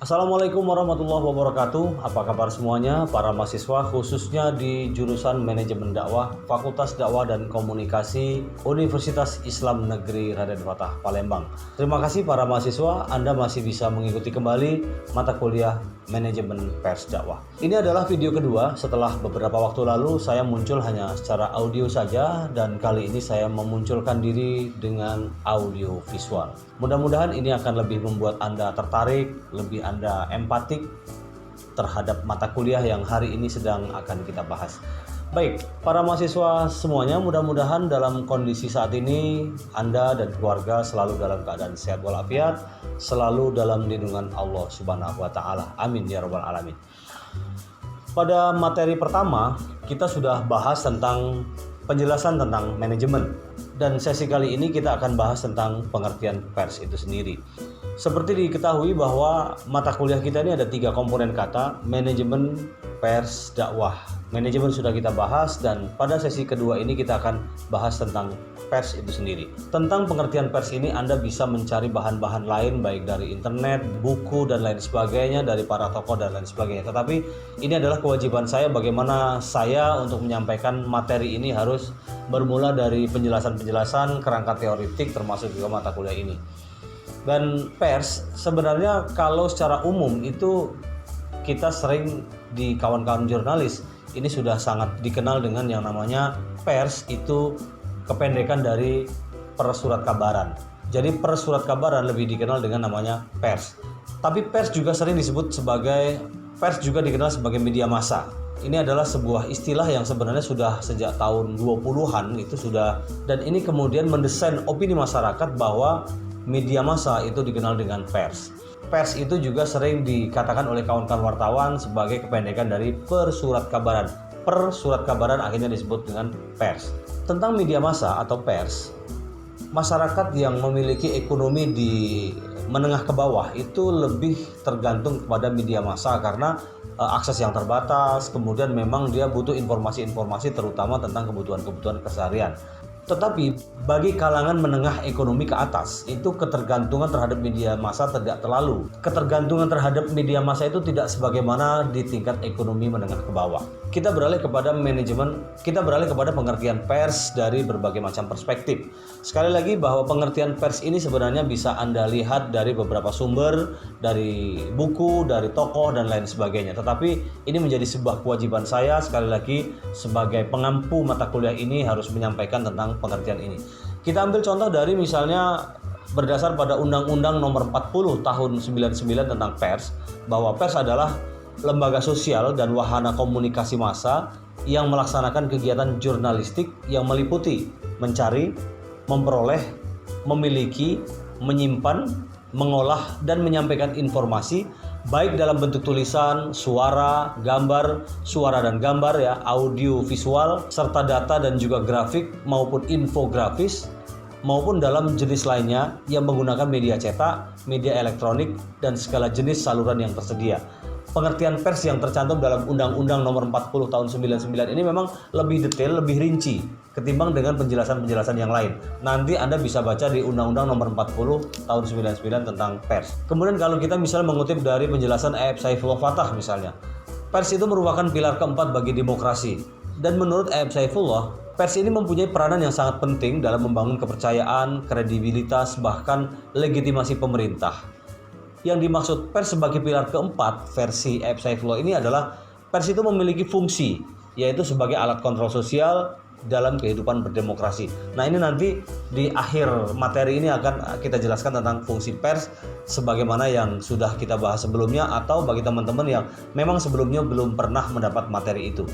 Assalamualaikum warahmatullahi wabarakatuh. Apa kabar semuanya, para mahasiswa khususnya di jurusan Manajemen Dakwah, Fakultas Dakwah dan Komunikasi Universitas Islam Negeri Raden Fatah, Palembang. Terima kasih para mahasiswa, Anda masih bisa mengikuti kembali mata kuliah Manajemen Pers Dakwah. Ini adalah video kedua setelah beberapa waktu lalu saya muncul hanya secara audio saja, dan kali ini saya memunculkan diri dengan audio visual. Mudah-mudahan ini akan lebih membuat Anda tertarik, lebih Anda empatik terhadap mata kuliah yang hari ini sedang akan kita bahas. Baik, para mahasiswa semuanya, mudah-mudahan dalam kondisi saat ini Anda dan keluarga selalu dalam keadaan sehat walafiat, selalu dalam lindungan Allah Subhanahu wa taala. Amin ya rabbal alamin. Pada materi pertama, kita sudah bahas tentang penjelasan tentang manajemen. Dan sesi kali ini kita akan bahas tentang pengertian pers itu sendiri. Seperti diketahui bahwa mata kuliah kita ini ada 3 komponen kata: manajemen, pers, dakwah. Manajemen sudah kita bahas, dan pada sesi kedua ini kita akan bahas tentang pers itu sendiri. Tentang pengertian pers ini Anda bisa mencari bahan-bahan lain baik dari internet, buku dan lain sebagainya, dari para tokoh dan lain sebagainya. Tetapi ini adalah kewajiban saya, bagaimana saya untuk menyampaikan materi ini harus bermula dari penjelasan-penjelasan kerangka teoritik termasuk juga mata kuliah ini. Dan pers sebenarnya kalau secara umum itu kita sering di kawan-kawan jurnalis ini sudah sangat dikenal dengan yang namanya pers, itu kependekan dari persurat kabaran. Jadi persurat kabaran lebih dikenal dengan namanya pers. Tapi pers juga sering disebut sebagai, pers juga dikenal sebagai media massa. Ini adalah sebuah istilah yang sebenarnya sudah sejak tahun 20-an itu sudah, dan ini kemudian mendesain opini masyarakat bahwa media massa itu dikenal dengan pers. Pers itu juga sering dikatakan oleh kawan-kawan wartawan sebagai kependekan dari persurat kabaran. Persurat kabaran akhirnya disebut dengan pers. Tentang media massa atau pers, masyarakat yang memiliki ekonomi di menengah ke bawah itu lebih tergantung kepada media massa karena akses yang terbatas, kemudian memang dia butuh informasi-informasi terutama tentang kebutuhan-kebutuhan keseharian. Tetapi bagi kalangan menengah ekonomi ke atas itu ketergantungan terhadap media massa tidak terlalu. Ketergantungan terhadap media massa itu tidak sebagaimana di tingkat ekonomi menengah ke bawah. Kita beralih kepada manajemen, kita beralih kepada pengertian pers dari berbagai macam perspektif. Sekali lagi bahwa pengertian pers ini sebenarnya bisa Anda lihat dari beberapa sumber, dari buku, dari tokoh dan lain sebagainya. Tetapi ini menjadi sebuah kewajiban saya sekali lagi sebagai pengampu mata kuliah ini harus menyampaikan tentang pengertian ini. Kita ambil contoh dari misalnya berdasar pada Undang-Undang Nomor 40 Tahun 99 tentang pers, bahwa pers adalah lembaga sosial dan wahana komunikasi massa yang melaksanakan kegiatan jurnalistik yang meliputi mencari, memperoleh, memiliki, menyimpan, mengolah dan menyampaikan informasi baik dalam bentuk tulisan, suara, gambar, suara dan gambar ya, audio, visual, serta data dan juga grafik maupun infografis, maupun dalam jenis lainnya yang menggunakan media cetak, media elektronik dan segala jenis saluran yang tersedia. Pengertian pers yang tercantum dalam Undang-Undang Nomor 40 Tahun 99 ini memang lebih detail, lebih rinci ketimbang dengan penjelasan-penjelasan yang lain. Nanti Anda bisa baca di Undang-Undang Nomor 40 Tahun 99 tentang pers. Kemudian kalau kita misalnya mengutip dari penjelasan Ayub Saifullah Fatah misalnya, pers itu merupakan pilar keempat bagi demokrasi. Dan menurut Ayub Saifullah, pers ini mempunyai peranan yang sangat penting dalam membangun kepercayaan, kredibilitas, bahkan legitimasi pemerintah. Yang dimaksud pers sebagai pilar keempat versi Ayub Saifullah ini adalah pers itu memiliki fungsi, yaitu sebagai alat kontrol sosial dalam kehidupan berdemokrasi. Nah, ini nanti di akhir materi ini akan kita jelaskan tentang fungsi pers sebagaimana yang sudah kita bahas sebelumnya, atau bagi teman-teman yang memang sebelumnya belum pernah mendapat materi itu.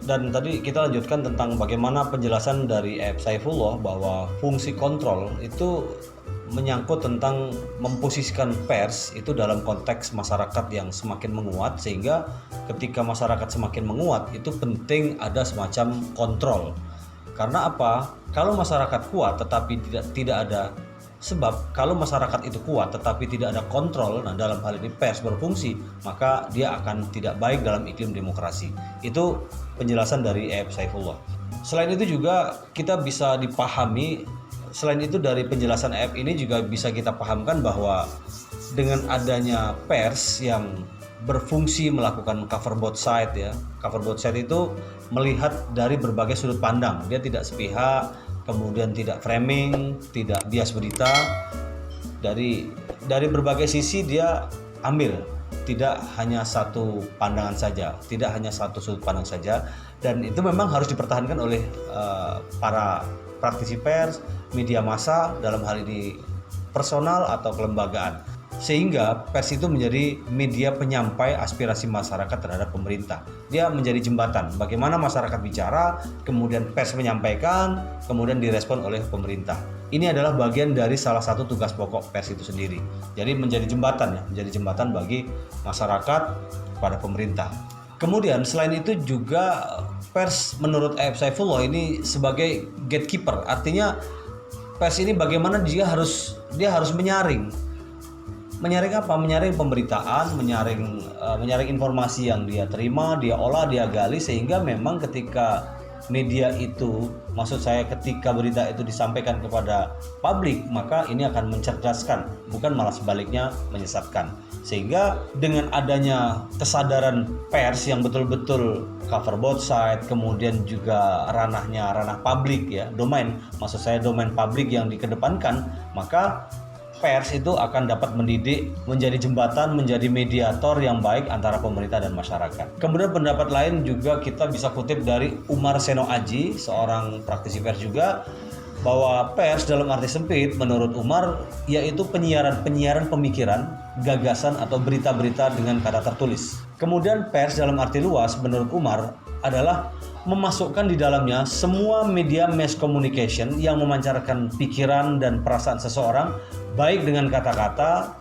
Dan tadi kita lanjutkan tentang bagaimana penjelasan dari Ayub Saifullah bahwa fungsi kontrol itu menyangkut tentang memposisikan pers itu dalam konteks masyarakat yang semakin menguat, sehingga ketika masyarakat semakin menguat itu penting ada semacam kontrol. Karena apa? Kalau masyarakat kuat tetapi tidak ada sebab, kalau masyarakat itu kuat tetapi tidak ada kontrol, nah dalam hal ini pers berfungsi, maka dia akan tidak baik dalam iklim demokrasi. Itu penjelasan dari Ayub Saifullah. Selain itu juga kita bisa dipahami selain itu dari penjelasan ayat ini juga bisa kita pahamkan bahwa dengan adanya pers yang berfungsi melakukan cover both side ya. Cover both side itu melihat dari berbagai sudut pandang. Dia tidak sepihak, kemudian tidak framing, tidak bias berita. Dari berbagai sisi dia ambil, tidak hanya satu pandangan saja, tidak hanya satu sudut pandang saja, dan itu memang harus dipertahankan oleh para praktisi pers, media massa dalam hal ini personal atau kelembagaan, sehingga pers itu menjadi media penyampai aspirasi masyarakat terhadap pemerintah. Dia menjadi jembatan bagaimana masyarakat bicara, kemudian pers menyampaikan, kemudian direspon oleh pemerintah. Ini adalah bagian dari salah satu tugas pokok pers itu sendiri. Jadi menjadi jembatan ya, menjadi jembatan bagi masyarakat kepada pemerintah. Kemudian selain itu juga pers menurut Ayub Saifullah ini sebagai gatekeeper, artinya pers ini bagaimana dia harus menyaring. Menyaring apa? Menyaring pemberitaan, menyaring informasi yang dia terima, dia olah, dia gali, sehingga memang ketika media itu, maksud saya ketika berita itu disampaikan kepada publik, maka ini akan mencerdaskan, bukan malah sebaliknya menyesatkan. Sehingga dengan adanya kesadaran pers yang betul-betul cover both side, kemudian juga ranah publik ya, domain publik yang dikedepankan, maka pers itu akan dapat mendidik, menjadi jembatan, menjadi mediator yang baik antara pemerintah dan masyarakat. Kemudian pendapat lain juga kita bisa kutip dari Umar Seno Aji, seorang praktisi pers juga, bahwa pers dalam arti sempit menurut Umar yaitu penyiaran pemikiran, gagasan atau berita-berita dengan kata tertulis. Kemudian pers dalam arti luas menurut Umar adalah memasukkan di dalamnya semua media mass communication yang memancarkan pikiran dan perasaan seseorang, baik dengan kata-kata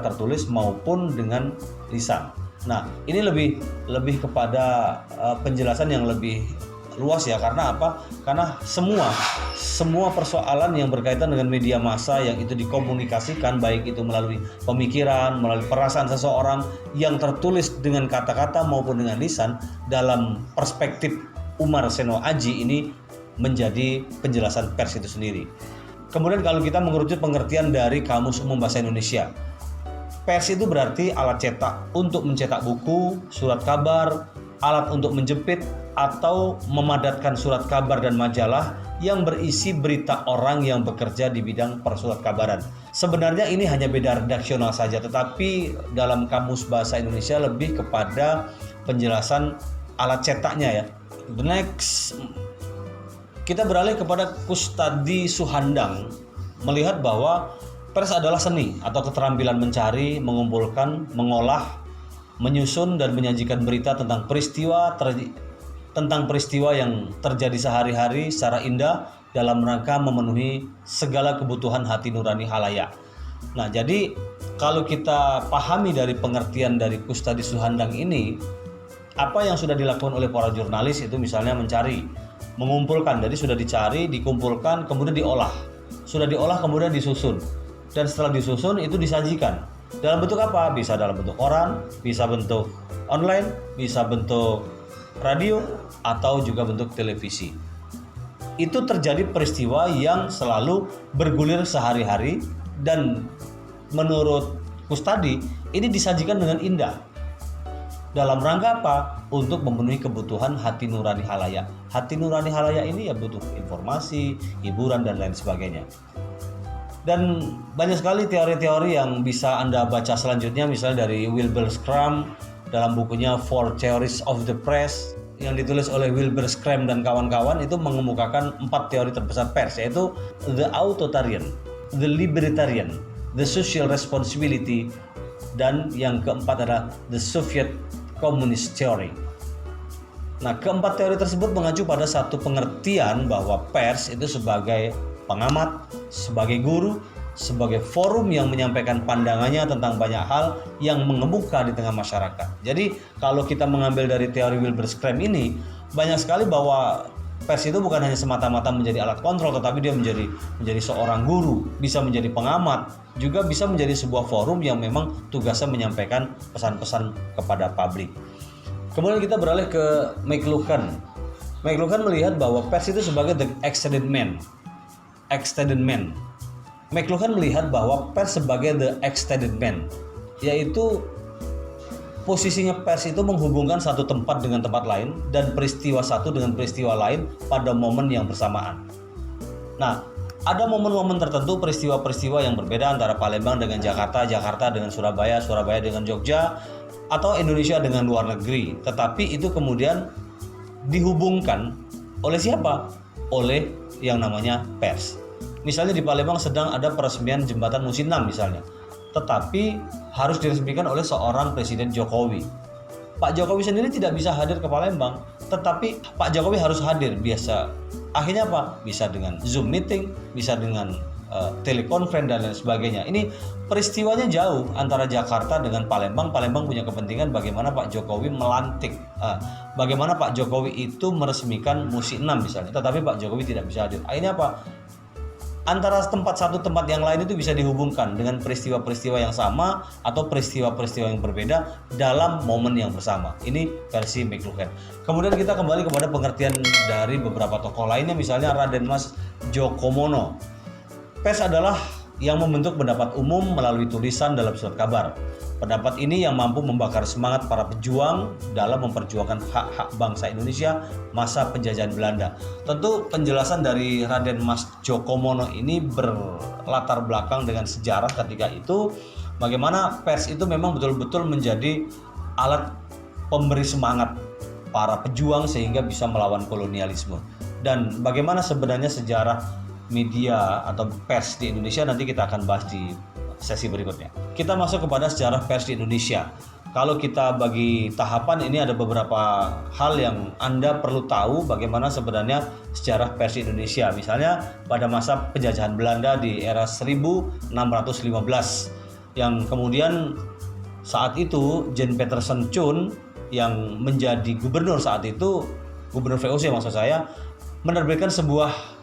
tertulis maupun dengan lisan. Nah, ini lebih kepada penjelasan yang lebih luas ya, karena apa? Karena semua persoalan yang berkaitan dengan media massa yang itu dikomunikasikan, baik itu melalui pemikiran, melalui perasaan seseorang yang tertulis dengan kata-kata maupun dengan lisan, dalam perspektif Umar Seno Aji ini menjadi penjelasan pers itu sendiri. Kemudian kalau kita mengerucut pengertian dari Kamus Umum Bahasa Indonesia, pers itu berarti alat cetak untuk mencetak buku, surat kabar, alat untuk menjepit atau memadatkan surat kabar dan majalah yang berisi berita orang yang bekerja di bidang persurat kabaran. Sebenarnya ini hanya beda redaksional saja, tetapi dalam Kamus Bahasa Indonesia lebih kepada penjelasan alat cetaknya ya. The next, kita beralih kepada Kustadi Suhandang, melihat bahwa pers adalah seni atau keterampilan mencari, mengumpulkan, mengolah, menyusun dan menyajikan berita tentang peristiwa yang terjadi sehari-hari secara indah dalam rangka memenuhi segala kebutuhan hati nurani halayak. Nah, jadi kalau kita pahami dari pengertian dari Kustadi Suhandang ini, apa yang sudah dilakukan oleh para jurnalis itu misalnya mencari, mengumpulkan, jadi sudah dicari, dikumpulkan, kemudian diolah. Sudah diolah kemudian disusun. Dan setelah disusun itu disajikan. Dalam bentuk apa? Bisa dalam bentuk koran, bisa bentuk online, bisa bentuk radio, atau juga bentuk televisi. Itu terjadi peristiwa yang selalu bergulir sehari-hari, dan menurut Kustadi ini disajikan dengan indah. Dalam rangka apa? Untuk memenuhi kebutuhan hati nurani halayak. Hati nurani halayak ini ya butuh informasi, hiburan, dan lain sebagainya. Dan banyak sekali teori-teori yang bisa Anda baca selanjutnya, misalnya dari Wilbur Schramm dalam bukunya Four Theories of the Press yang ditulis oleh Wilbur Schramm dan kawan-kawan, itu mengemukakan 4 teori terbesar pers, yaitu the authoritarian, the libertarian, the social responsibility, dan yang keempat adalah the Soviet Communist Theory. Nah, keempat teori tersebut mengacu pada satu pengertian bahwa pers itu sebagai pengamat, sebagai guru, sebagai forum yang menyampaikan pandangannya tentang banyak hal yang mengemuka di tengah masyarakat. Jadi kalau kita mengambil dari teori Wilbur Schramm ini, banyak sekali bahwa pers itu bukan hanya semata-mata menjadi alat kontrol, tetapi dia menjadi seorang guru, bisa menjadi pengamat, juga bisa menjadi sebuah forum yang memang tugasnya menyampaikan pesan-pesan kepada publik. Kemudian kita beralih ke McLuhan. McLuhan melihat bahwa pers itu sebagai the excellent man. extended man. McLuhan melihat bahwa pers sebagai the extended man, yaitu posisinya pers itu menghubungkan satu tempat dengan tempat lain dan peristiwa satu dengan peristiwa lain pada momen yang bersamaan. Nah, ada momen-momen tertentu, peristiwa-peristiwa yang berbeda antara Palembang dengan Jakarta, Jakarta dengan Surabaya, Surabaya dengan Jogja, atau Indonesia dengan luar negeri. Tetapi itu kemudian dihubungkan oleh siapa? Oleh yang namanya pers. Misalnya di Palembang sedang ada peresmian jembatan Musi 6 misalnya. Tetapi harus diresmikan oleh seorang Presiden Jokowi. Pak Jokowi sendiri tidak bisa hadir ke Palembang, tetapi Pak Jokowi harus hadir biasa. Akhirnya apa? Bisa dengan Zoom meeting, bisa dengan telekonferensi dan lain sebagainya. Ini peristiwanya jauh antara Jakarta dengan Palembang. Palembang punya kepentingan bagaimana Pak Jokowi melantik, bagaimana Pak Jokowi itu meresmikan Musi 6 misalnya, tetapi Pak Jokowi tidak bisa hadir. Akhirnya apa? Antara satu tempat yang lain itu bisa dihubungkan dengan peristiwa-peristiwa yang sama atau peristiwa-peristiwa yang berbeda dalam momen yang bersama. Ini versi McLuhan. Kemudian kita kembali kepada pengertian dari beberapa tokoh lainnya, misalnya Raden Mas Djokomono. Pers adalah yang membentuk pendapat umum melalui tulisan dalam surat kabar. Pendapat ini yang mampu membakar semangat para pejuang dalam memperjuangkan hak-hak bangsa Indonesia masa penjajahan Belanda. Tentu penjelasan dari Raden Mas Djokomono ini berlatar belakang dengan sejarah ketika itu, bagaimana pers itu memang betul-betul menjadi alat pemberi semangat para pejuang sehingga bisa melawan kolonialisme. Dan bagaimana sebenarnya sejarah media atau pers di Indonesia nanti kita akan bahas di sesi berikutnya. Kita masuk kepada sejarah pers di Indonesia. Kalau kita bagi tahapan, ini ada beberapa hal yang Anda perlu tahu bagaimana sebenarnya sejarah pers di Indonesia. Misalnya pada masa penjajahan Belanda di era 1615 yang kemudian saat itu Jan Petersen Chun yang menjadi gubernur saat itu, gubernur VOC maksud saya, menerbitkan sebuah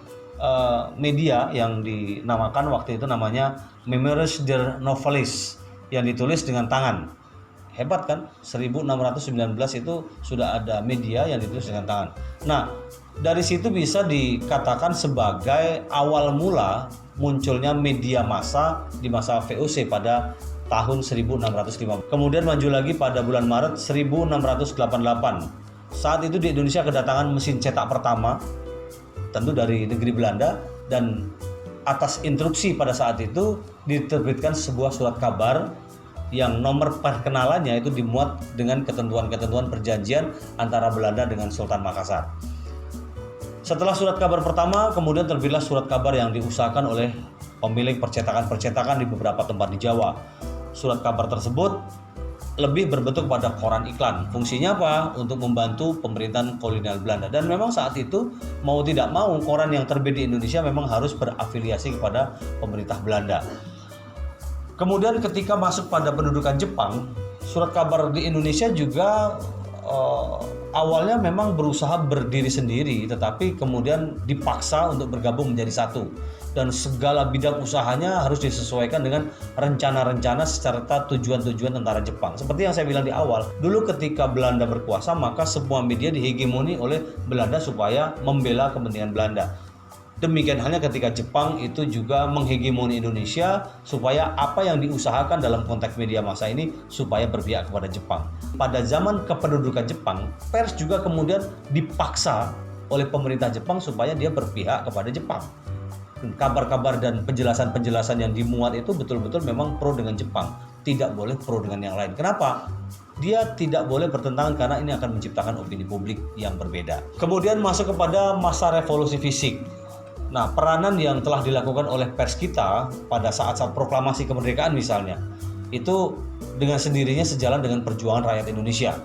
media yang dinamakan waktu itu namanya Memoires der Novelis yang ditulis dengan tangan. Hebat kan? 1619 itu sudah ada media yang ditulis dengan tangan. Nah, dari situ bisa dikatakan sebagai awal mula munculnya media massa di masa VOC pada tahun 1650. Kemudian maju lagi pada bulan Maret 1688. Saat itu di Indonesia kedatangan mesin cetak pertama, tentu dari negeri Belanda, dan atas instruksi pada saat itu diterbitkan sebuah surat kabar yang nomor perkenalannya itu dimuat dengan ketentuan-ketentuan perjanjian antara Belanda dengan Sultan Makassar. Setelah surat kabar pertama, kemudian terbitlah surat kabar yang diusahakan oleh pemilik percetakan-percetakan di beberapa tempat di Jawa. Surat kabar tersebut lebih berbentuk pada koran iklan. Fungsinya apa? Untuk membantu pemerintahan kolonial Belanda. Dan memang saat itu mau tidak mau koran yang terbit di Indonesia memang harus berafiliasi kepada pemerintah Belanda. Kemudian ketika masuk pada pendudukan Jepang, surat kabar di Indonesia juga awalnya memang berusaha berdiri sendiri, tetapi kemudian dipaksa untuk bergabung menjadi satu. Dan segala bidang usahanya harus disesuaikan dengan rencana-rencana serta tujuan-tujuan tentara Jepang. Seperti yang saya bilang di awal, dulu ketika Belanda berkuasa, maka semua media dihegemoni oleh Belanda supaya membela kepentingan Belanda. Demikian halnya ketika Jepang itu juga menghegemoni Indonesia supaya apa yang diusahakan dalam konteks media massa ini supaya berpihak kepada Jepang. Pada zaman kependudukan Jepang, pers juga kemudian dipaksa oleh pemerintah Jepang supaya dia berpihak kepada Jepang. Kabar-kabar dan penjelasan-penjelasan yang dimuat itu betul-betul memang pro dengan Jepang, tidak boleh pro dengan yang lain. Kenapa? Dia tidak boleh bertentangan karena ini akan menciptakan opini publik yang berbeda. Kemudian masuk kepada masa revolusi fisik. Nah, peranan yang telah dilakukan oleh pers kita pada saat-saat proklamasi kemerdekaan misalnya, itu dengan sendirinya sejalan dengan perjuangan rakyat Indonesia.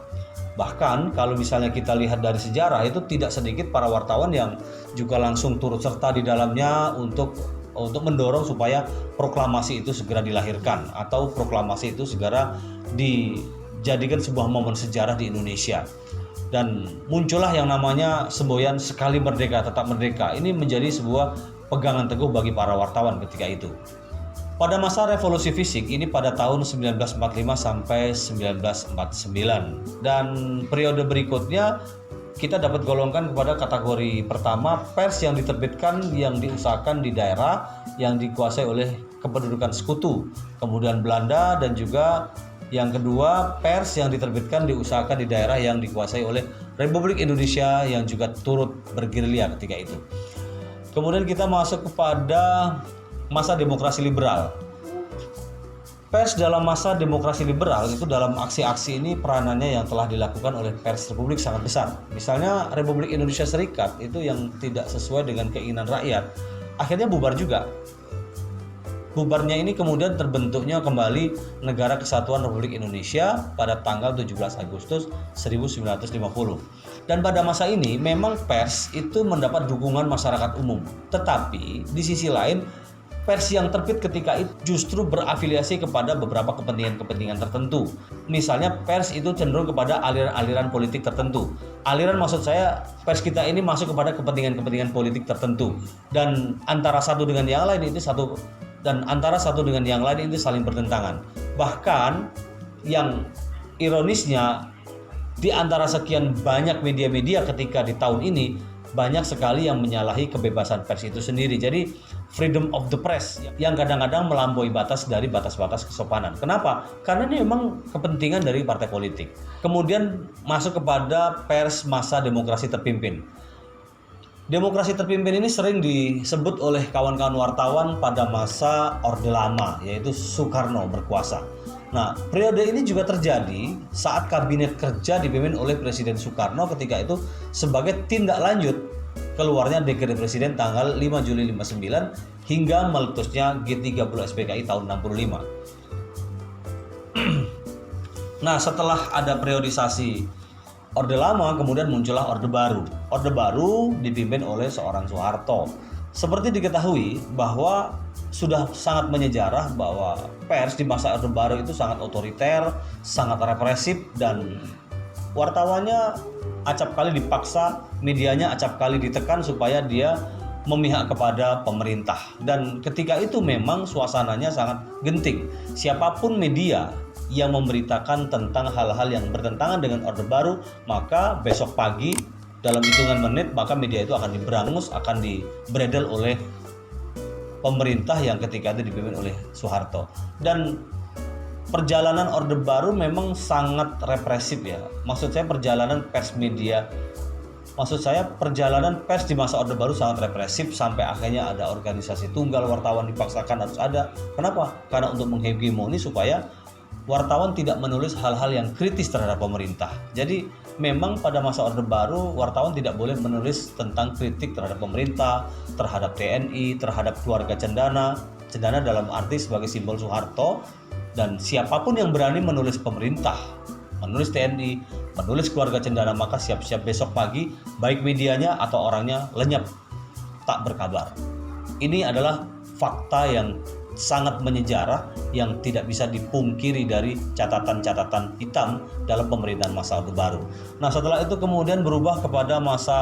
Bahkan kalau misalnya kita lihat dari sejarah, itu tidak sedikit para wartawan yang juga langsung turut serta di dalamnya untuk mendorong supaya proklamasi itu segera dilahirkan atau proklamasi itu segera dijadikan sebuah momen sejarah di Indonesia. Dan muncullah yang namanya semboyan sekali merdeka tetap merdeka. Ini menjadi sebuah pegangan teguh bagi para wartawan ketika itu. Pada masa revolusi fisik ini pada tahun 1945 sampai 1949, dan periode berikutnya kita dapat golongkan kepada kategori pertama, pers yang diterbitkan yang diusahakan di daerah yang dikuasai oleh kependudukan sekutu, kemudian Belanda, dan juga yang kedua, pers yang diterbitkan diusahakan di daerah yang dikuasai oleh Republik Indonesia yang juga turut bergerilya ketika itu. Kemudian kita masuk kepada masa demokrasi liberal. Pers dalam masa demokrasi liberal itu dalam aksi-aksi ini peranannya yang telah dilakukan oleh pers Republik sangat besar. Misalnya Republik Indonesia Serikat itu yang tidak sesuai dengan keinginan rakyat, akhirnya bubar juga. Bubarnya ini kemudian terbentuknya kembali Negara Kesatuan Republik Indonesia pada tanggal 17 Agustus 1950. Dan pada masa ini memang pers itu mendapat dukungan masyarakat umum. Tetapi di sisi lain, pers yang terbit ketika itu justru berafiliasi kepada beberapa kepentingan-kepentingan tertentu. Misalnya pers itu cenderung kepada aliran-aliran politik tertentu. Aliran maksud saya pers kita ini masuk kepada kepentingan-kepentingan politik tertentu. Dan antara satu dengan yang lain itu saling bertentangan. Bahkan yang ironisnya di antara sekian banyak media-media ketika di tahun ini banyak sekali yang menyalahi kebebasan pers itu sendiri. Jadi freedom of the press yang kadang-kadang melampaui batas dari batas-batas kesopanan. Kenapa? Karena ini memang kepentingan dari partai politik. Kemudian masuk kepada pers masa demokrasi terpimpin. Demokrasi terpimpin ini sering disebut oleh kawan-kawan wartawan pada masa Orde Lama, yaitu Soekarno berkuasa. Nah, periode ini juga terjadi saat kabinet kerja dipimpin oleh Presiden Soekarno ketika itu sebagai tindak lanjut keluarnya dekret Presiden tanggal 5 Juli 59 hingga meletusnya G30 SPKI tahun 65. Nah, setelah ada periodisasi Orde Lama, kemudian muncullah Orde Baru. Orde Baru dipimpin oleh seorang Soeharto. Seperti diketahui bahwa sudah sangat menyejarah bahwa pers di masa Orde Baru itu sangat otoriter, sangat represif, dan wartawannya acap kali dipaksa, medianya acap kali ditekan supaya dia memihak kepada pemerintah. Dan ketika itu memang suasananya sangat genting. Siapapun media yang memberitakan tentang hal-hal yang bertentangan dengan Orde Baru, maka besok pagi dalam hitungan menit maka media itu akan diberangus, akan dibredel oleh pemerintah yang ketika itu dipimpin oleh Soeharto. Dan perjalanan Orde Baru memang sangat represif ya. Perjalanan pers di masa Orde Baru sangat represif sampai akhirnya ada organisasi tunggal, wartawan dipaksakan harus ada. Kenapa? Karena untuk menghegemoni supaya wartawan tidak menulis hal-hal yang kritis terhadap pemerintah. Jadi memang pada masa Orde Baru wartawan tidak boleh menulis tentang kritik terhadap pemerintah, terhadap TNI, terhadap keluarga Cendana dalam arti sebagai simbol Soeharto, dan siapapun yang berani menulis pemerintah, menulis TNI, menulis keluarga Cendana, maka siap-siap besok pagi baik medianya atau orangnya lenyap tak berkabar. Ini adalah fakta yang sangat menyejarah yang tidak bisa dipungkiri dari catatan-catatan hitam dalam pemerintahan masa Orde Baru. Nah, setelah itu kemudian berubah kepada masa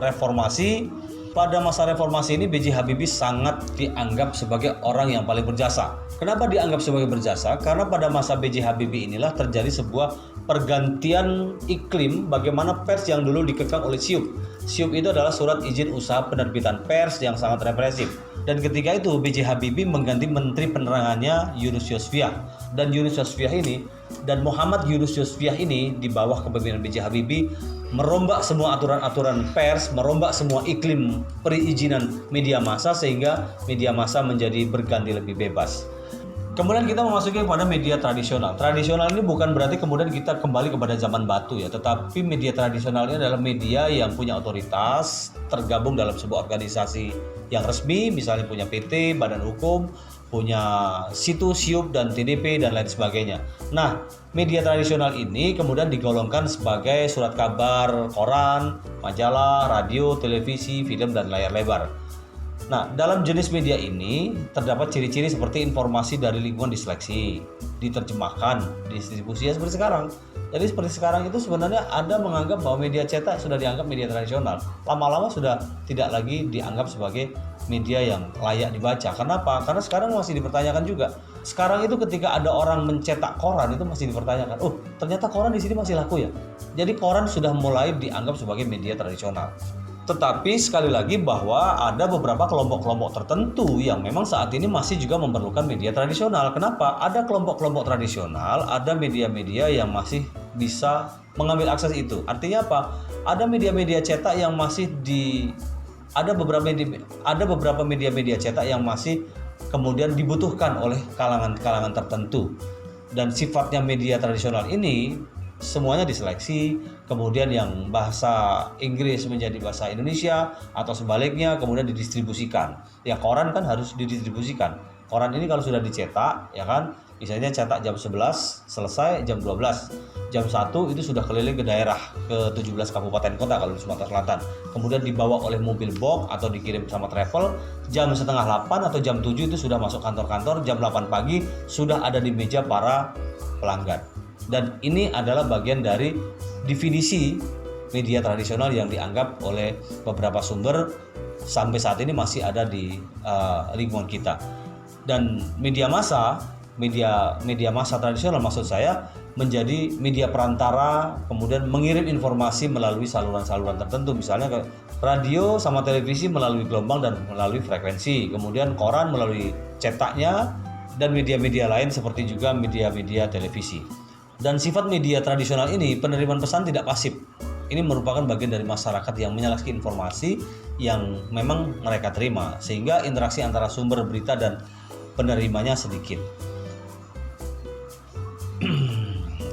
reformasi. Pada masa reformasi ini B.J. Habibie sangat dianggap sebagai orang yang paling berjasa. Kenapa dianggap sebagai berjasa? Karena pada masa B.J. Habibie inilah terjadi sebuah pergantian iklim bagaimana pers yang dulu dikekang oleh SIUP. SIUP itu adalah surat izin usaha penerbitan pers yang sangat represif. Dan ketika itu B.J. Habibie mengganti Menteri Penerangannya Yunus Yosfiah. Dan Yunus Yosfiah ini dan Muhammad Yunus Yosfiah ini di bawah kepemimpinan B.J. Habibie merombak semua aturan-aturan pers, merombak semua iklim perizinan media massa sehingga media massa menjadi berganti lebih bebas. Kemudian kita memasuki kepada media tradisional. Tradisional ini bukan berarti kemudian kita kembali kepada zaman batu ya, tetapi media tradisional ini adalah media yang punya otoritas, tergabung dalam sebuah organisasi yang resmi, misalnya punya PT, badan hukum, punya situs, SIUP, dan TDP, dan lain sebagainya. Nah, media tradisional ini kemudian digolongkan sebagai surat kabar, koran, majalah, radio, televisi, film, dan layar lebar. Nah, dalam jenis media ini terdapat ciri-ciri seperti informasi dari lingkungan diseleksi, diterjemahkan, distribusinya seperti sekarang. Jadi seperti sekarang itu sebenarnya ada menganggap bahwa media cetak sudah dianggap media tradisional. Lama-lama sudah tidak lagi dianggap sebagai media yang layak dibaca. Kenapa? Karena sekarang masih dipertanyakan juga. Sekarang itu ketika ada orang mencetak koran itu masih dipertanyakan. Oh, ternyata koran di sini masih laku ya. Jadi koran sudah mulai dianggap sebagai media tradisional. Tetapi sekali lagi bahwa ada beberapa kelompok-kelompok tertentu yang memang saat ini masih juga memerlukan media tradisional. Kenapa? Ada kelompok-kelompok tradisional, ada media-media yang masih bisa mengambil akses itu. Artinya apa? Ada media-media cetak yang masih ada beberapa media-media cetak yang masih kemudian dibutuhkan oleh kalangan-kalangan tertentu. Dan sifatnya media tradisional ini semuanya diseleksi, kemudian yang bahasa Inggris menjadi bahasa Indonesia atau sebaliknya kemudian didistribusikan. Ya koran kan harus didistribusikan. Koran ini kalau sudah dicetak, ya kan, misalnya cetak jam 11, selesai jam 12. Jam 1 itu sudah keliling ke daerah, ke 17 kabupaten kota kalau di Sumatera Selatan. Kemudian dibawa oleh mobil box atau dikirim sama travel, jam setengah 8 atau jam 7 itu sudah masuk kantor-kantor, jam 8 pagi sudah ada di meja para pelanggan. Dan ini adalah bagian dari definisi media tradisional yang dianggap oleh beberapa sumber sampai saat ini masih ada di lingkungan kita. Dan media massa tradisional maksud saya menjadi media perantara, kemudian mengirim informasi melalui saluran-saluran tertentu, misalnya ke radio sama televisi melalui gelombang dan melalui frekuensi, kemudian koran melalui cetaknya, dan media-media lain seperti juga media-media televisi. Dan sifat media tradisional ini, penerimaan pesan tidak pasif. Ini merupakan bagian dari masyarakat yang menyeleksi informasi yang memang mereka terima, sehingga interaksi antara sumber berita dan penerimanya sedikit.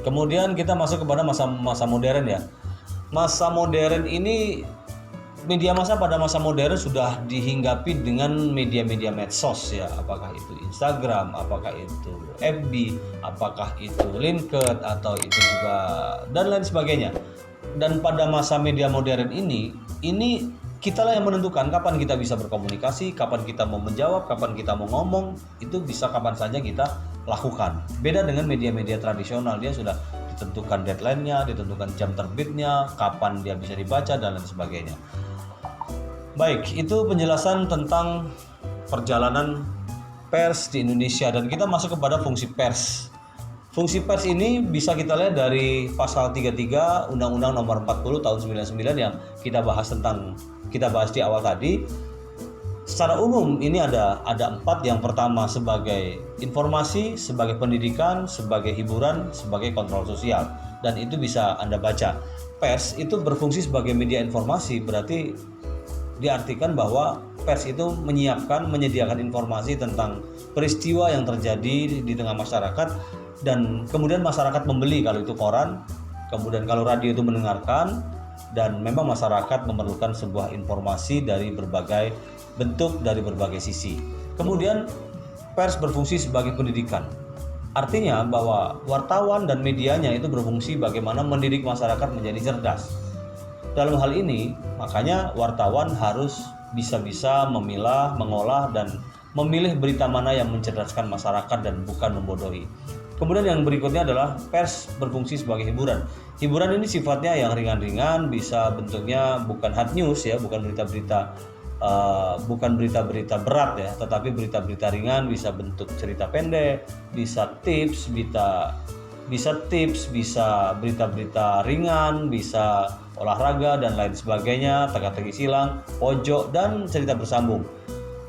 Kemudian kita masuk kepada masa modern ya. Masa modern ini, media massa pada masa modern sudah dihinggapi dengan media-media medsos ya, apakah itu Instagram, apakah itu FB, apakah itu LinkedIn atau itu juga dan lain sebagainya. Dan pada masa media modern ini kitalah yang menentukan kapan kita bisa berkomunikasi, kapan kita mau menjawab, kapan kita mau ngomong, itu bisa kapan saja kita lakukan. Beda dengan media-media tradisional, dia sudah ditentukan deadline-nya, ditentukan jam terbitnya, kapan dia bisa dibaca dan lain sebagainya. Baik, itu penjelasan tentang perjalanan pers di Indonesia, dan kita masuk kepada fungsi pers. Fungsi pers ini bisa kita lihat dari pasal 33 Undang-Undang Nomor 40 Tahun 99 yang kita bahas di awal tadi. Secara umum ini ada 4. Yang pertama sebagai informasi, sebagai pendidikan, sebagai hiburan, sebagai kontrol sosial, dan itu bisa Anda baca. Pers itu berfungsi sebagai media informasi, berarti diartikan bahwa pers itu menyediakan informasi tentang peristiwa yang terjadi di tengah masyarakat, dan kemudian masyarakat membeli kalau itu koran, kemudian kalau radio itu mendengarkan, dan memang masyarakat memerlukan sebuah informasi dari berbagai bentuk, dari berbagai sisi. Kemudian pers berfungsi sebagai pendidikan. Artinya bahwa wartawan dan medianya itu berfungsi bagaimana mendidik masyarakat menjadi cerdas. Dalam hal ini, makanya wartawan harus bisa-bisa memilah, mengolah, dan memilih berita mana yang mencerdaskan masyarakat dan bukan membodohi. Kemudian yang berikutnya adalah pers berfungsi sebagai hiburan. Hiburan ini sifatnya yang ringan-ringan, bisa bentuknya bukan hard news ya, bukan berita-berita berat ya, tetapi berita-berita ringan, bisa bentuk cerita pendek, bisa tips, bisa berita-berita ringan, bisa olahraga dan lain sebagainya, teka-teki silang, pojok, dan cerita bersambung.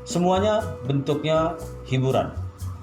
Semuanya bentuknya hiburan.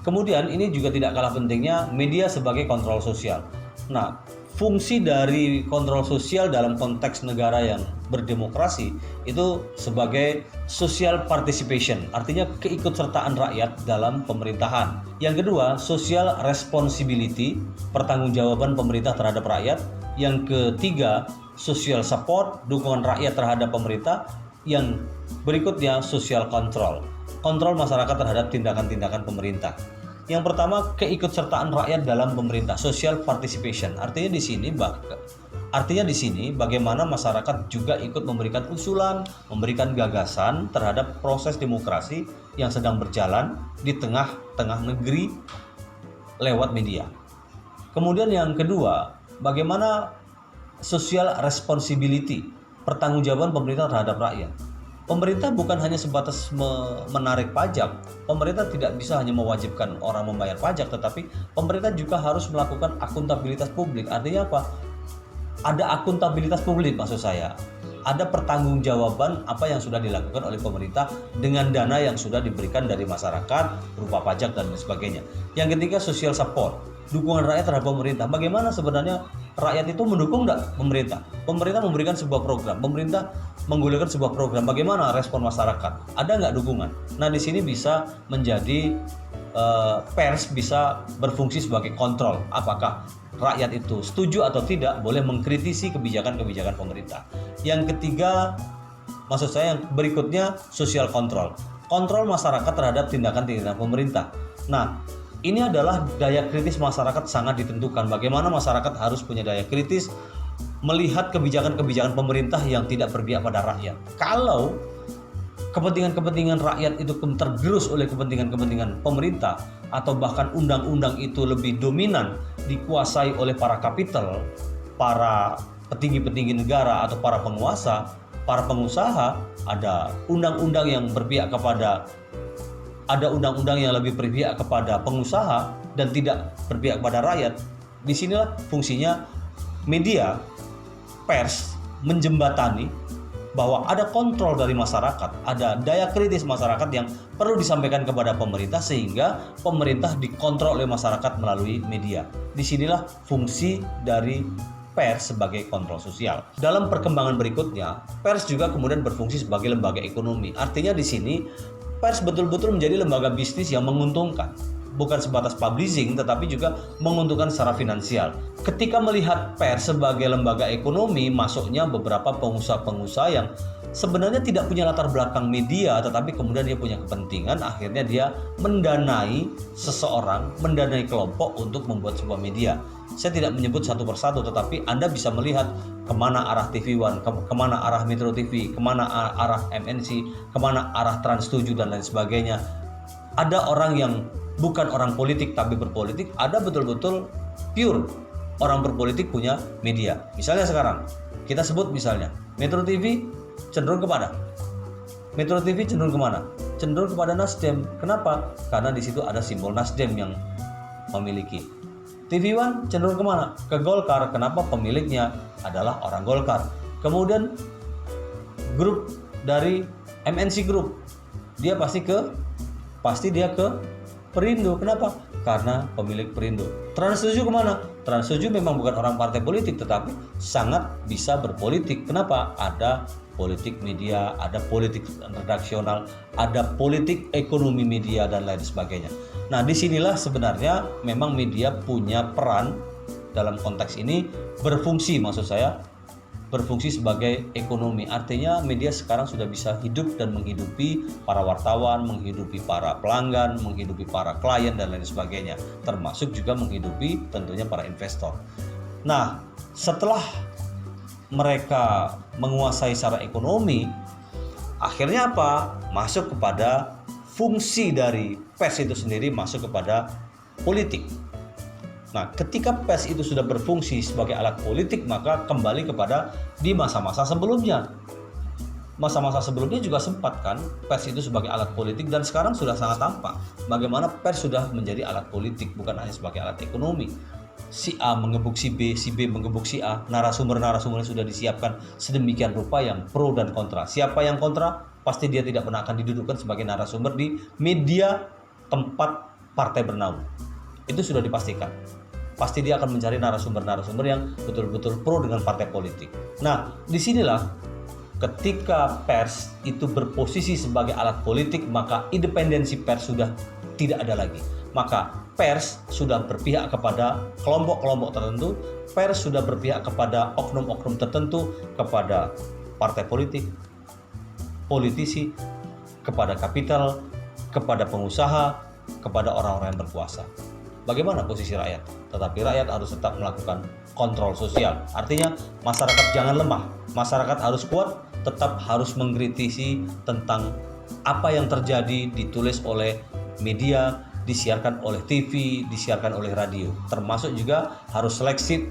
Kemudian ini juga tidak kalah pentingnya media sebagai kontrol sosial. Nah, fungsi dari kontrol sosial dalam konteks negara yang berdemokrasi itu sebagai social participation, artinya keikutsertaan rakyat dalam pemerintahan. Yang kedua, social responsibility, pertanggungjawaban pemerintah terhadap rakyat. Yang ketiga, social support, dukungan rakyat terhadap pemerintah. Yang berikutnya, social control, kontrol masyarakat terhadap tindakan-tindakan pemerintah. Yang pertama, keikutsertaan rakyat dalam pemerintah, social participation. Artinya di sini bagaimana masyarakat juga ikut memberikan usulan, memberikan gagasan terhadap proses demokrasi yang sedang berjalan di tengah-tengah negeri lewat media. Kemudian yang kedua, bagaimana social responsibility, pertanggungjawaban pemerintah terhadap rakyat. Pemerintah bukan hanya sebatas menarik pajak. Pemerintah tidak bisa hanya mewajibkan orang membayar pajak, tetapi pemerintah juga harus melakukan akuntabilitas publik. Artinya apa? Ada akuntabilitas publik maksud saya. Ada pertanggungjawaban apa yang sudah dilakukan oleh pemerintah dengan dana yang sudah diberikan dari masyarakat berupa pajak dan lain sebagainya. Yang ketiga, social support, dukungan rakyat terhadap pemerintah. Bagaimana sebenarnya rakyat itu mendukung enggak pemerintah? Pemerintah memberikan sebuah program, pemerintah menggulirkan sebuah program. Bagaimana respon masyarakat? Ada nggak dukungan? Nah, di sini bisa menjadi pers bisa berfungsi sebagai kontrol. Apakah rakyat itu setuju atau tidak boleh mengkritisi kebijakan-kebijakan pemerintah. Yang ketiga, maksud saya yang berikutnya, social control. Kontrol masyarakat terhadap tindakan-tindakan pemerintah. Nah, ini adalah daya kritis masyarakat sangat ditentukan. Bagaimana masyarakat harus punya daya kritis melihat kebijakan-kebijakan pemerintah yang tidak berpihak pada rakyat. Kalau kepentingan-kepentingan rakyat itu tergerus oleh kepentingan-kepentingan pemerintah, atau bahkan undang-undang itu lebih dominan dikuasai oleh para kapital, para petinggi-petinggi negara atau para penguasa, para pengusaha, ada undang-undang yang berpihak kepada undang-undang yang lebih berpihak kepada pengusaha dan tidak berpihak kepada rakyat. Disinilah fungsinya media, pers, menjembatani bahwa ada kontrol dari masyarakat, ada daya kritis masyarakat yang perlu disampaikan kepada pemerintah sehingga pemerintah dikontrol oleh masyarakat melalui media. Disinilah fungsi dari pers sebagai kontrol sosial. Dalam perkembangan berikutnya, pers juga kemudian berfungsi sebagai lembaga ekonomi. Artinya di sini pers betul-betul menjadi lembaga bisnis yang menguntungkan. Bukan sebatas publishing, tetapi juga menguntungkan secara finansial. Ketika melihat pers sebagai lembaga ekonomi, masuknya beberapa pengusaha-pengusaha yang sebenarnya tidak punya latar belakang media, tetapi kemudian dia punya kepentingan, akhirnya dia mendanai seseorang, mendanai kelompok untuk membuat sebuah media. Saya tidak menyebut satu persatu, tetapi Anda bisa melihat kemana arah TV One, kemana arah Metro TV, kemana arah MNC, kemana arah Trans 7 dan lain sebagainya. Ada orang yang bukan orang politik tapi berpolitik, ada betul-betul pure orang berpolitik punya media. Misalnya sekarang kita sebut misalnya Metro TV cenderung kemana? Metro TV cenderung kemana? Cenderung kepada Nasdem. Kenapa? Karena di situ ada simbol Nasdem yang memiliki. TV One cenderung kemana? Ke Golkar. Kenapa? Pemiliknya adalah orang Golkar. Kemudian grup dari MNC Group, dia pasti dia ke Perindo. Kenapa? Karena pemilik Perindo. Trans 7 kemana? Trans 7 memang bukan orang partai politik, tetapi sangat bisa berpolitik. Kenapa? Ada politik media, ada politik redaksional, ada politik ekonomi media, dan lain sebagainya. Nah, disinilah sebenarnya memang media punya peran dalam konteks ini berfungsi, maksud saya berfungsi sebagai ekonomi. Artinya media sekarang sudah bisa hidup dan menghidupi para wartawan, menghidupi para pelanggan, menghidupi para klien dan lain sebagainya, termasuk juga menghidupi tentunya para investor. Nah, setelah mereka menguasai secara ekonomi, akhirnya apa? Masuk kepada fungsi dari pers itu sendiri, masuk kepada politik. Nah, ketika pers itu sudah berfungsi sebagai alat politik, maka kembali kepada di masa-masa sebelumnya. Masa-masa sebelumnya juga sempat kan pers itu sebagai alat politik, dan sekarang sudah sangat tampak bagaimana pers sudah menjadi alat politik, bukan hanya sebagai alat ekonomi. Si A mengebuk si B mengebuk si A, narasumber-narasumbernya sudah disiapkan sedemikian rupa yang pro dan kontra. Siapa yang kontra, pasti dia tidak pernah akan didudukkan sebagai narasumber di media tempat partai bernaung. Itu sudah dipastikan. Pasti dia akan mencari narasumber-narasumber yang betul-betul pro dengan partai politik. Nah, disinilah ketika pers itu berposisi sebagai alat politik, maka independensi pers sudah tidak ada lagi. Maka pers sudah berpihak kepada kelompok-kelompok tertentu, pers sudah berpihak kepada oknum-oknum tertentu, kepada partai politik, politisi, kepada kapital, kepada pengusaha, kepada orang-orang yang berkuasa. Bagaimana posisi rakyat? Tetapi rakyat harus tetap melakukan kontrol sosial. Artinya masyarakat jangan lemah, masyarakat harus kuat, tetap harus mengkritisi tentang apa yang terjadi, ditulis oleh media, disiarkan oleh TV, disiarkan oleh radio. Termasuk juga harus selektif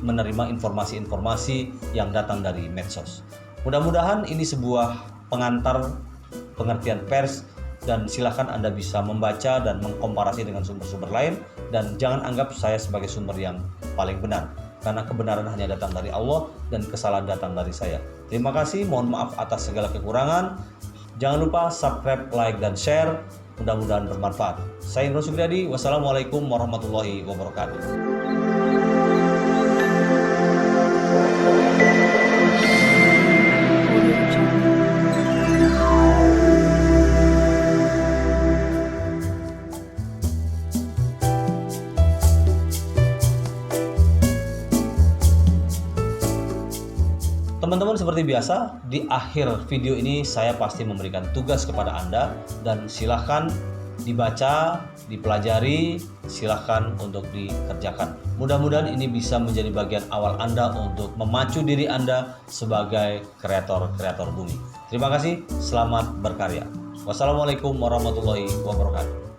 menerima informasi-informasi yang datang dari medsos. Mudah-mudahan ini sebuah pengantar pengertian pers, dan silakan Anda bisa membaca dan mengkomparasi dengan sumber-sumber lain, dan jangan anggap saya sebagai sumber yang paling benar, karena kebenaran hanya datang dari Allah dan kesalahan datang dari saya. Terima kasih, mohon maaf atas segala kekurangan. Jangan lupa subscribe, like, dan share. Mudah-mudahan bermanfaat. Saya Indro Sugriadi. Wassalamualaikum warahmatullahi wabarakatuh. Teman-teman, seperti biasa, di akhir video ini saya pasti memberikan tugas kepada Anda, dan silahkan dibaca, dipelajari, silahkan untuk dikerjakan. Mudah-mudahan ini bisa menjadi bagian awal Anda untuk memacu diri Anda sebagai kreator-kreator bumi. Terima kasih, selamat berkarya. Wassalamualaikum warahmatullahi wabarakatuh.